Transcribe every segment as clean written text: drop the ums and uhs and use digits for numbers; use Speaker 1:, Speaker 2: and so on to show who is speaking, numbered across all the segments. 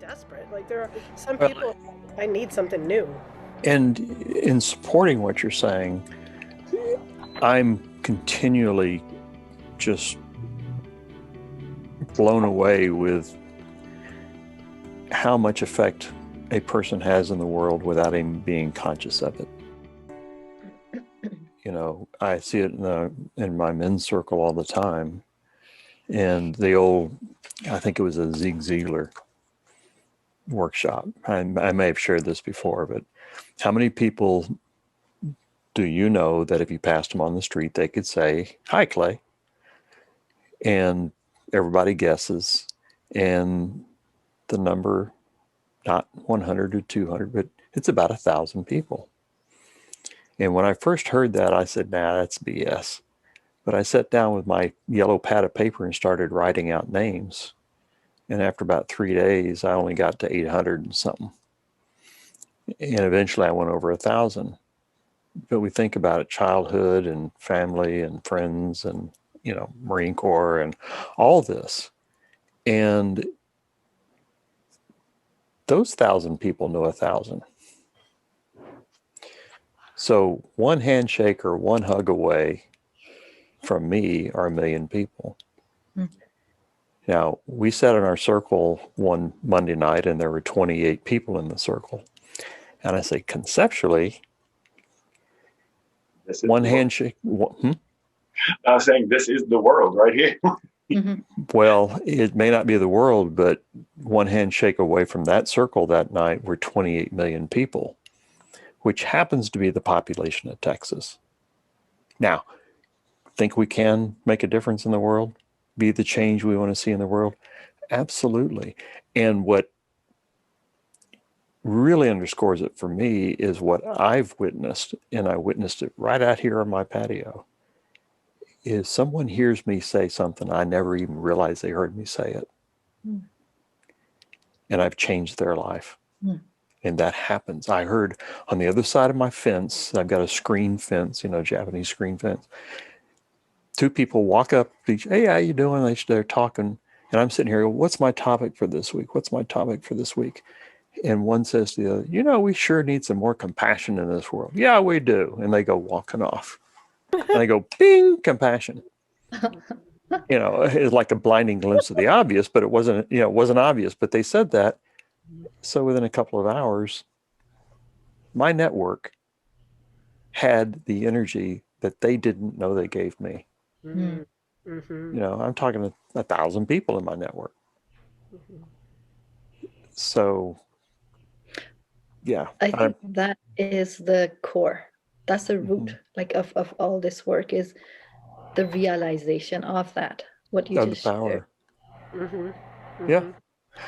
Speaker 1: desperate. Like there are some
Speaker 2: Well,
Speaker 1: people, I need something new.
Speaker 2: and in supporting what you're saying, I'm continually just blown away with how much effect a person has in the world without even being conscious of it. You know, I see it in my men's circle all the time. And the old, I think it was a Zig Ziglar workshop. I may have shared this before, but how many people do you know that if you passed them on the street, they could say, "Hi, Clay," and everybody guesses, and the number, not 100 or 200, but it's about 1,000 people. And when I first heard that, I said, "Nah, that's BS." But I sat down with my yellow pad of paper and started writing out names. And after about 3 days, I only got to 800 and something. And eventually I went over 1,000. But we think about it, childhood and family and friends and, Marine Corps and all this. And those 1,000 people know 1,000. So one handshake or one hug away from me are 1,000,000 people. Mm-hmm. Now, we sat in our circle one Monday night and there were 28 people in the circle. And I say, conceptually, one handshake.
Speaker 3: I was saying, this is the world right here.
Speaker 2: Mm-hmm. Well, it may not be the world, but one handshake away from that circle that night were 28 million people, which happens to be the population of Texas. Now, think we can make a difference in the world? Be the change we want to see in the world? Absolutely. And what really underscores it for me is what I've witnessed, and I witnessed it right out here on my patio, is someone hears me say something I never even realized they heard me say it. Mm. And I've changed their life. Mm. And that happens. I heard on the other side of my fence, I've got a screen fence, Japanese screen fence. Two people walk up, "Hey, how you doing?" They're talking. And I'm sitting here, "What's my topic for this week? What's my topic for this week?" And one says to the other, "We sure need some more compassion in this world." "Yeah, we do." And they go walking off. And I go, "Bing, compassion." It's like a blinding glimpse of the obvious, but it wasn't obvious, but they said that. So within a couple of hours, my network had the energy that they didn't know they gave me. Mm-hmm. I'm talking to 1,000 people in my network. Mm-hmm. So, yeah.
Speaker 4: I think that is the core. That's the root, mm-hmm. of all this work, is the realization of that, what you just
Speaker 2: the power.
Speaker 4: Shared. Mm-hmm. Mm-hmm. Yeah.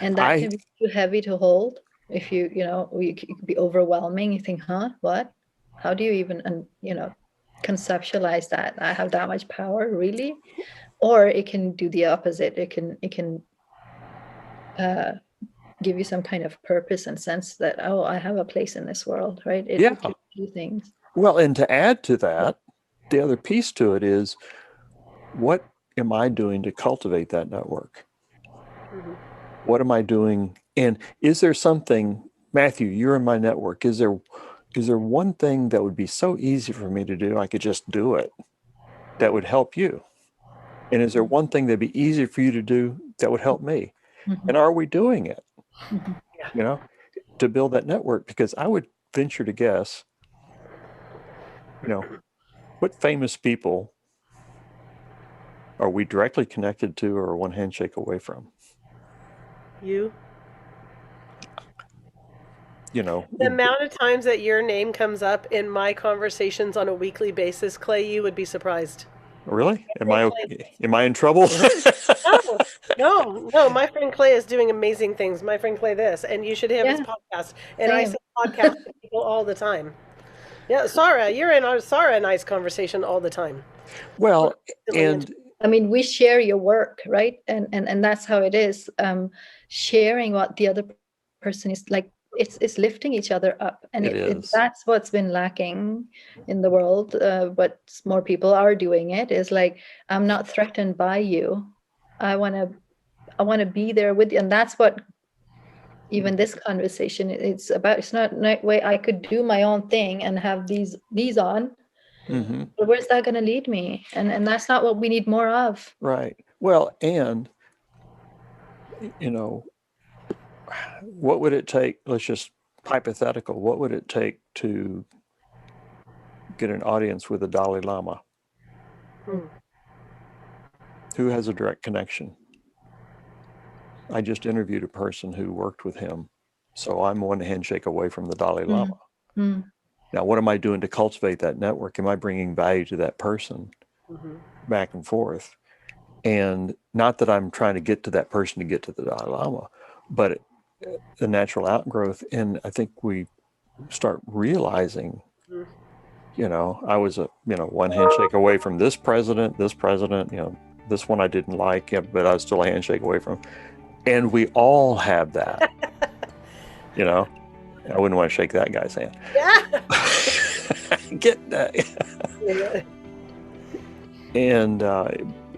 Speaker 4: And that can be too heavy to hold. If you could be overwhelming. You think, what? How do you even, conceptualize that? I have that much power, really? Or it can do the opposite. It can give you some kind of purpose and sense that, I have a place in this world, right? It can do things.
Speaker 2: Well, and to add to that, the other piece to it is, what am I doing to cultivate that network? Mm-hmm. What am I doing? And is there something, Matthew, you're in my network, is there one thing that would be so easy for me to do, I could just do it, that would help you? And is there one thing that'd be easy for you to do that would help me? Mm-hmm. And are we doing it? Mm-hmm. To build that network? Because I would venture to guess, what famous people are we directly connected to or one handshake away from?
Speaker 1: You.
Speaker 2: The
Speaker 1: amount of times that your name comes up in my conversations on a weekly basis, Clay, you would be surprised.
Speaker 2: Really? Am I in trouble?
Speaker 1: No. My friend Clay is doing amazing things. My friend Clay this, and you should have his podcast. And I say podcast to people all the time. Yeah, Sarah, you're in our Sarah and I's conversation all the time.
Speaker 2: Well, and
Speaker 4: I mean, we share your work, right? And that's how it is. Sharing what the other person is like. It's lifting each other up, and that's what's been lacking in the world. But more people are doing it. Is like, I'm not threatened by you. I want to be there with you, and that's what even this conversation, it's not a way I could do my own thing and have these on.
Speaker 2: Mm-hmm.
Speaker 4: But where's that going to lead me? And that's not what we need more of.
Speaker 2: Right. Well, and what would it take? Let's just hypothetical. What would it take to get an audience with the Dalai Lama? Who has a direct connection? I just interviewed a person who worked with him. So I'm one handshake away from the Dalai Lama. Now, what am I doing to cultivate that network? Am I bringing value to that person back and forth? And not that I'm trying to get to that person to get to the Dalai Lama, but the natural outgrowth. And I think we start realizing, I was one handshake away from this president, this one I didn't like, but I was still a handshake away from. And we all have that. I wouldn't want to shake that guy's hand.
Speaker 1: Yeah.
Speaker 2: Get that. And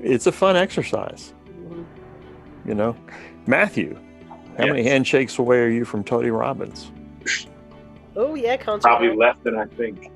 Speaker 2: it's a fun exercise. Matthew, how many handshakes away are you from Tony Robbins?
Speaker 1: Oh yeah,
Speaker 3: probably less than I think.